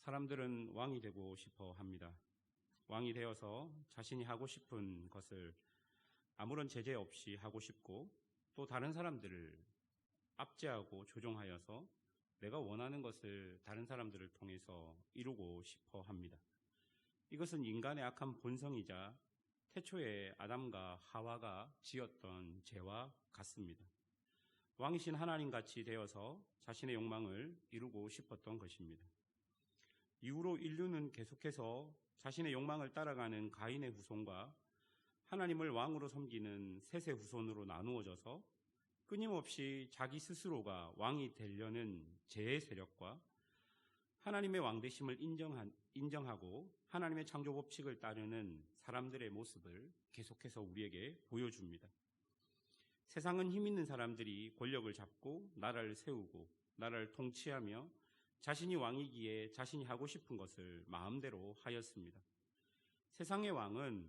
사람들은 왕이 되고 싶어 합니다. 왕이 되어서 자신이 하고 싶은 것을 아무런 제재 없이 하고 싶고, 또 다른 사람들을 압제하고 조종하여서 내가 원하는 것을 다른 사람들을 통해서 이루고 싶어 합니다. 이것은 인간의 악한 본성이자 태초에 아담과 하와가 지었던 죄와 같습니다. 왕이신 하나님같이 되어서 자신의 욕망을 이루고 싶었던 것입니다. 이후로 인류는 계속해서 자신의 욕망을 따라가는 가인의 후손과 하나님을 왕으로 섬기는 셋의 후손으로 나누어져서 끊임없이 자기 스스로가 왕이 되려는 죄의 세력과 하나님의 왕되심을 인정하고 하나님의 창조 법칙을 따르는 사람들의 모습을 계속해서 우리에게 보여줍니다. 세상은 힘 있는 사람들이 권력을 잡고 나라를 세우고 나라를 통치하며 자신이 왕이기에 자신이 하고 싶은 것을 마음대로 하였습니다. 세상의 왕은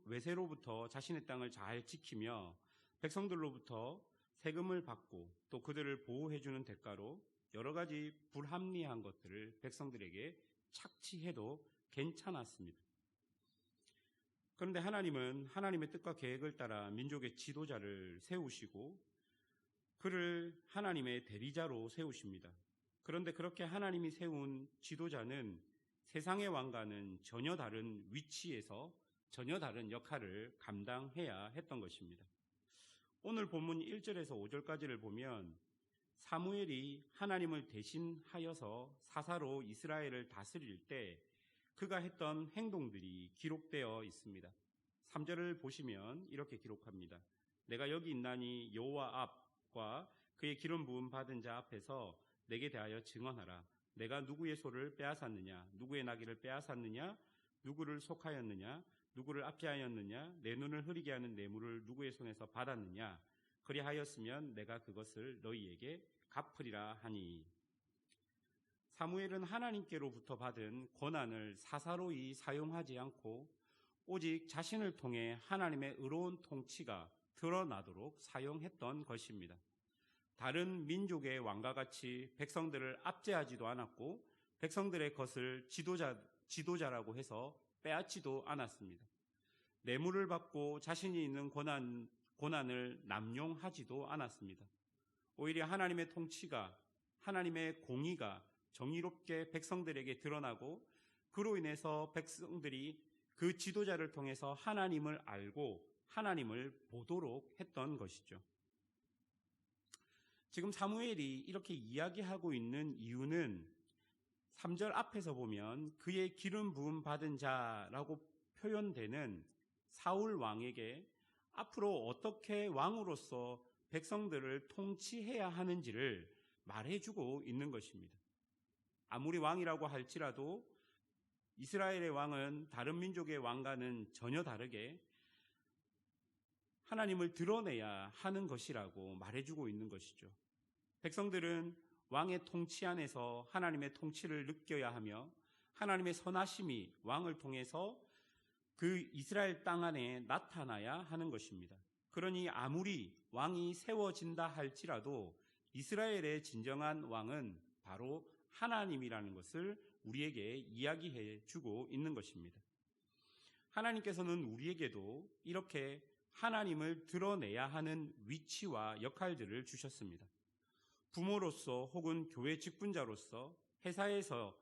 외세로부터 자신의 땅을 잘 지키며 백성들로부터 세금을 받고 또 그들을 보호해주는 대가로 여러 가지 불합리한 것들을 백성들에게 착취해도 괜찮았습니다. 그런데 하나님은 하나님의 뜻과 계획을 따라 민족의 지도자를 세우시고 그를 하나님의 대리자로 세우십니다. 그런데 그렇게 하나님이 세운 지도자는 세상의 왕과는 전혀 다른 위치에서 전혀 다른 역할을 감당해야 했던 것입니다. 오늘 본문 1절에서 5절까지를 보면 사무엘이 하나님을 대신하여서 사사로 이스라엘을 다스릴 때 그가 했던 행동들이 기록되어 있습니다. 3절을 보시면 이렇게 기록합니다. 내가 여기 있나니 여호와 앞과 그의 기름 부음 받은 자 앞에서 내게 대하여 증언하라. 내가 누구의 소를 빼앗았느냐, 누구의 나귀를 빼앗았느냐, 누구를 속하였느냐, 누구를 압제하였느냐, 내 눈을 흐리게 하는 뇌물을 누구의 손에서 받았느냐, 그리하였으면 내가 그것을 너희에게 갚으리라 하니. 사무엘은 하나님께로부터 받은 권한을 사사로이 사용하지 않고 오직 자신을 통해 하나님의 의로운 통치가 드러나도록 사용했던 것입니다. 다른 민족의 왕과 같이 백성들을 압제하지도 않았고 백성들의 것을 지도자라고 해서 빼앗지도 않았습니다. 뇌물을 받고 자신이 있는 고난을 남용하지도 않았습니다. 오히려 하나님의 통치가, 하나님의 공의가 정의롭게 백성들에게 드러나고 그로 인해서 백성들이 그 지도자를 통해서 하나님을 알고 하나님을 보도록 했던 것이죠. 지금 사무엘이 이렇게 이야기하고 있는 이유는 3절 앞에서 보면 그의 기름 부음 받은 자라고 표현되는 사울 왕에게 앞으로 어떻게 왕으로서 백성들을 통치해야 하는지를 말해주고 있는 것입니다. 아무리 왕이라고 할지라도 이스라엘의 왕은 다른 민족의 왕과는 전혀 다르게 하나님을 드러내야 하는 것이라고 말해주고 있는 것이죠. 백성들은 왕의 통치 안에서 하나님의 통치를 느껴야 하며 하나님의 선하심이 왕을 통해서 그 이스라엘 땅 안에 나타나야 하는 것입니다. 그러니 아무리 왕이 세워진다 할지라도 이스라엘의 진정한 왕은 바로 하나님이라는 것을 우리에게 이야기해 주고 있는 것입니다. 하나님께서는 우리에게도 이렇게 하나님을 드러내야 하는 위치와 역할들을 주셨습니다. 부모로서 혹은 교회 직분자로서 회사에서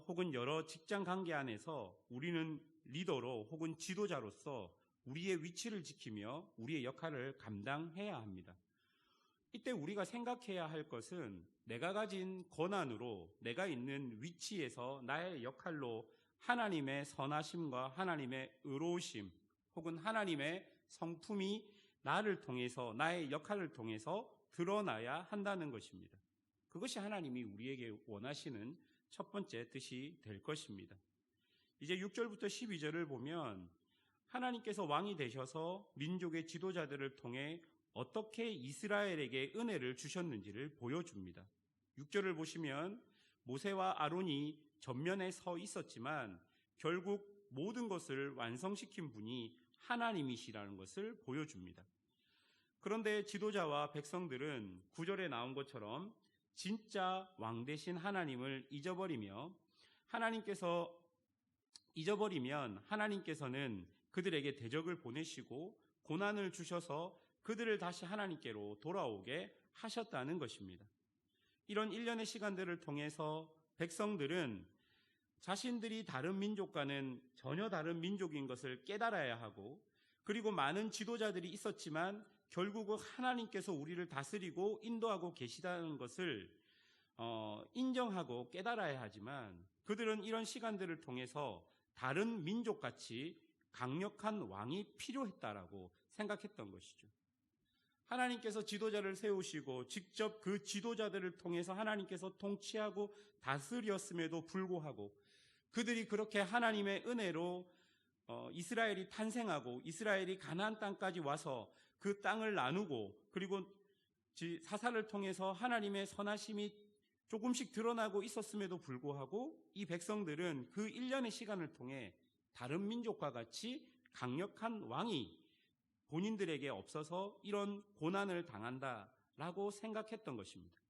혹은 여러 직장 관계 안에서 우리는 리더로 혹은 지도자로서 우리의 위치를 지키며 우리의 역할을 감당해야 합니다. 이때 우리가 생각해야 할 것은 내가 가진 권한으로 내가 있는 위치에서 나의 역할로 하나님의 선하심과 하나님의 의로우심 혹은 하나님의 성품이 나를 통해서 나의 역할을 통해서 드러나야 한다는 것입니다. 그것이 하나님이 우리에게 원하시는 첫 번째 뜻이 될 것입니다. 이제 6절부터 12절을 보면 하나님께서 왕이 되셔서 민족의 지도자들을 통해 어떻게 이스라엘에게 은혜를 주셨는지를 보여줍니다. 6절을 보시면 모세와 아론이 전면에 서 있었지만 결국 모든 것을 완성시킨 분이 하나님이시라는 것을 보여줍니다. 그런데 지도자와 백성들은 9절에 나온 것처럼 진짜 왕 되신 하나님을 잊어버리면 하나님께서는 그들에게 대적을 보내시고 고난을 주셔서 그들을 다시 하나님께로 돌아오게 하셨다는 것입니다. 이런 일련의 시간들을 통해서 백성들은 자신들이 다른 민족과는 전혀 다른 민족인 것을 깨달아야 하고, 그리고 많은 지도자들이 있었지만 결국은 하나님께서 우리를 다스리고 인도하고 계시다는 것을 인정하고 깨달아야 하지만, 그들은 이런 시간들을 통해서 다른 민족같이 강력한 왕이 필요했다라고 생각했던 것이죠. 하나님께서 지도자를 세우시고 직접 그 지도자들을 통해서 하나님께서 통치하고 다스렸음에도 불구하고 그들이 그렇게 하나님의 은혜로 이스라엘이 탄생하고 이스라엘이 가나안 땅까지 와서 그 땅을 나누고, 그리고 사사를 통해서 하나님의 선하심이 조금씩 드러나고 있었음에도 불구하고 이 백성들은 그 1년의 시간을 통해 다른 민족과 같이 강력한 왕이 본인들에게 없어서 이런 고난을 당한다라고 생각했던 것입니다.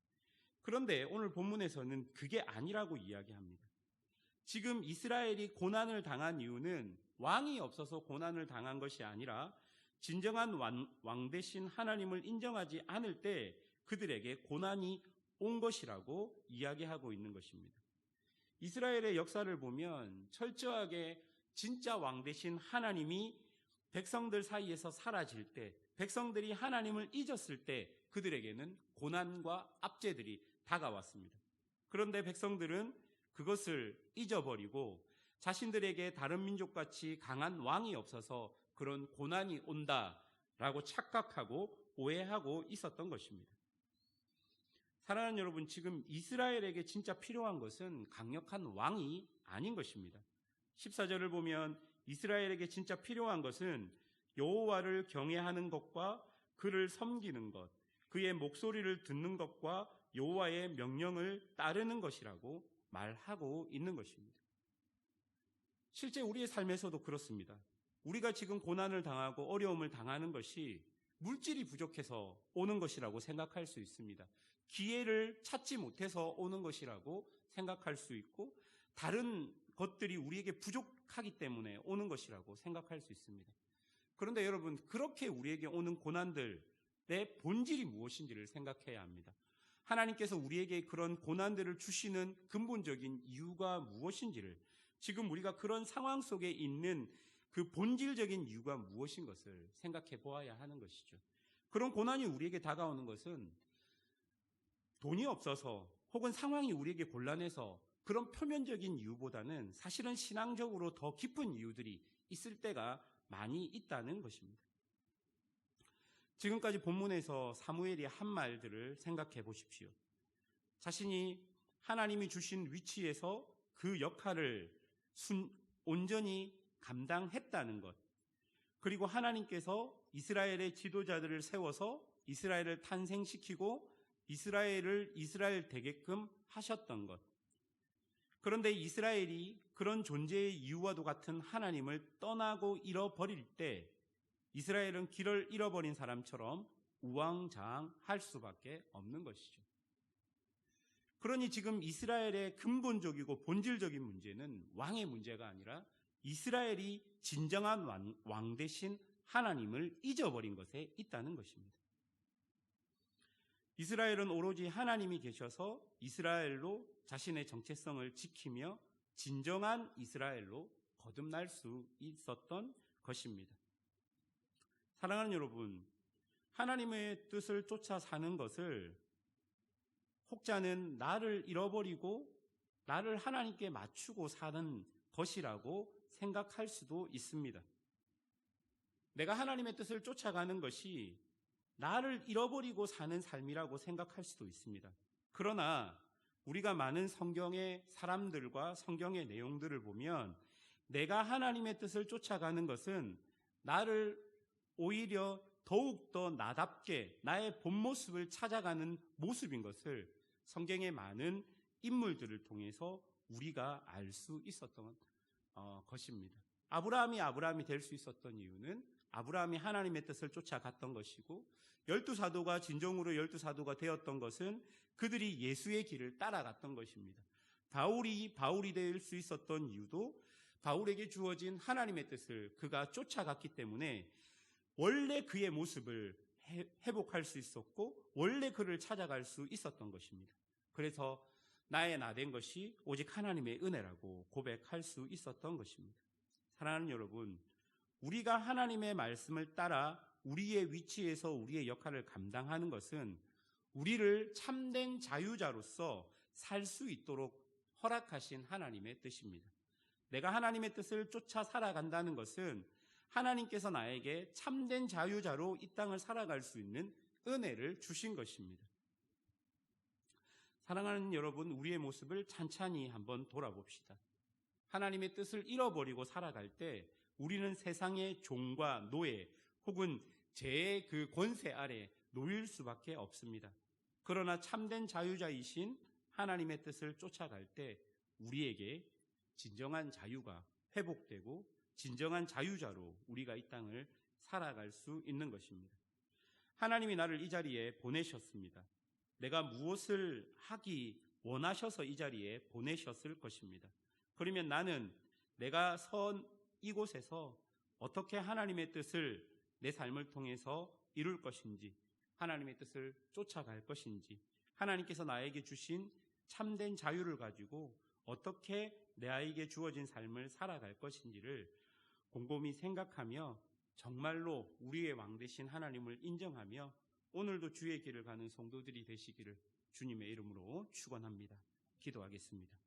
그런데 오늘 본문에서는 그게 아니라고 이야기합니다. 지금 이스라엘이 고난을 당한 이유는 왕이 없어서 고난을 당한 것이 아니라 진정한 왕 되신 하나님을 인정하지 않을 때 그들에게 고난이 온 것이라고 이야기하고 있는 것입니다. 이스라엘의 역사를 보면 철저하게 진짜 왕 되신 하나님이 백성들 사이에서 사라질 때, 백성들이 하나님을 잊었을 때 그들에게는 고난과 압제들이 다가왔습니다. 그런데 백성들은 그것을 잊어버리고 자신들에게 다른 민족같이 강한 왕이 없어서 그런 고난이 온다라고 착각하고 오해하고 있었던 것입니다. 사랑하는 여러분, 지금 이스라엘에게 진짜 필요한 것은 강력한 왕이 아닌 것입니다. 14절을 보면 이스라엘에게 진짜 필요한 것은 여호와를 경외하는 것과 그를 섬기는 것, 그의 목소리를 듣는 것과 여호와의 명령을 따르는 것이라고 말하고 있는 것입니다. 실제 우리의 삶에서도 그렇습니다. 우리가 지금 고난을 당하고 어려움을 당하는 것이 물질이 부족해서 오는 것이라고 생각할 수 있습니다. 기회를 찾지 못해서 오는 것이라고 생각할 수 있고, 다른 것들이 우리에게 부족하기 때문에 오는 것이라고 생각할 수 있습니다. 그런데 여러분, 그렇게 우리에게 오는 고난들의 본질이 무엇인지를 생각해야 합니다. 하나님께서 우리에게 그런 고난들을 주시는 근본적인 이유가 무엇인지를, 지금 우리가 그런 상황 속에 있는 그 본질적인 이유가 무엇인 것을 생각해 보아야 하는 것이죠. 그런 고난이 우리에게 다가오는 것은 돈이 없어서 혹은 상황이 우리에게 곤란해서 그런 표면적인 이유보다는 사실은 신앙적으로 더 깊은 이유들이 있을 때가 많이 있다는 것입니다. 지금까지 본문에서 사무엘이 한 말들을 생각해 보십시오. 자신이 하나님이 주신 위치에서 그 역할을 온전히 감당했다는 것, 그리고 하나님께서 이스라엘의 지도자들을 세워서 이스라엘을 탄생시키고 이스라엘 되게끔 하셨던 것. 그런데 이스라엘이 그런 존재의 이유와도 같은 하나님을 떠나고 잃어버릴 때 이스라엘은 길을 잃어버린 사람처럼 우왕좌왕할 수밖에 없는 것이죠. 그러니 지금 이스라엘의 근본적이고 본질적인 문제는 왕의 문제가 아니라 이스라엘이 진정한 왕 되신 하나님을 잊어버린 것에 있다는 것입니다. 이스라엘은 오로지 하나님이 계셔서 이스라엘로 자신의 정체성을 지키며 진정한 이스라엘로 거듭날 수 있었던 것입니다. 사랑하는 여러분, 하나님의 뜻을 쫓아 사는 것을 혹자는 나를 잃어버리고 나를 하나님께 맞추고 사는 것이라고 생각할 수도 있습니다. 내가 하나님의 뜻을 쫓아가는 것이 나를 잃어버리고 사는 삶이라고 생각할 수도 있습니다. 그러나 우리가 많은 성경의 사람들과 성경의 내용들을 보면 내가 하나님의 뜻을 쫓아가는 것은 나를 오히려 더욱더 나답게 나의 본 모습을 찾아가는 모습인 것을 성경의 많은 인물들을 통해서 우리가 알 수 있었던 것입니다. 아브라함이 될 수 있었던 이유는 아브라함이 하나님의 뜻을 쫓아갔던 것이고, 12사도가 진정으로 12사도가 되었던 것은 그들이 예수의 길을 따라갔던 것입니다. 바울이 될 수 있었던 이유도 바울에게 주어진 하나님의 뜻을 그가 쫓아갔기 때문에 원래 그의 모습을 회복할 수 있었고 원래 그를 찾아갈 수 있었던 것입니다. 그래서 나의 나 된 것이 오직 하나님의 은혜라고 고백할 수 있었던 것입니다. 사랑하는 여러분, 우리가 하나님의 말씀을 따라 우리의 위치에서 우리의 역할을 감당하는 것은 우리를 참된 자유자로서 살 수 있도록 허락하신 하나님의 뜻입니다. 내가 하나님의 뜻을 쫓아 살아간다는 것은 하나님께서 나에게 참된 자유자로 이 땅을 살아갈 수 있는 은혜를 주신 것입니다. 사랑하는 여러분, 우리의 모습을 찬찬히 한번 돌아봅시다. 하나님의 뜻을 잃어버리고 살아갈 때 우리는 세상의 종과 노예 혹은 죄의 그 권세 아래 놓일 수밖에 없습니다. 그러나 참된 자유자이신 하나님의 뜻을 쫓아갈 때 우리에게 진정한 자유가 회복되고 진정한 자유자로 우리가 이 땅을 살아갈 수 있는 것입니다. 하나님이 나를 이 자리에 보내셨습니다. 내가 무엇을 하기 원하셔서 이 자리에 보내셨을 것입니다. 그러면 나는 내가 선 이곳에서 어떻게 하나님의 뜻을 내 삶을 통해서 이룰 것인지, 하나님의 뜻을 쫓아갈 것인지, 하나님께서 나에게 주신 참된 자유를 가지고 어떻게 나에게 주어진 삶을 살아갈 것인지를 곰곰이 생각하며 정말로 우리의 왕 되신 하나님을 인정하며 오늘도 주의 길을 가는 성도들이 되시기를 주님의 이름으로 축원합니다. 기도하겠습니다.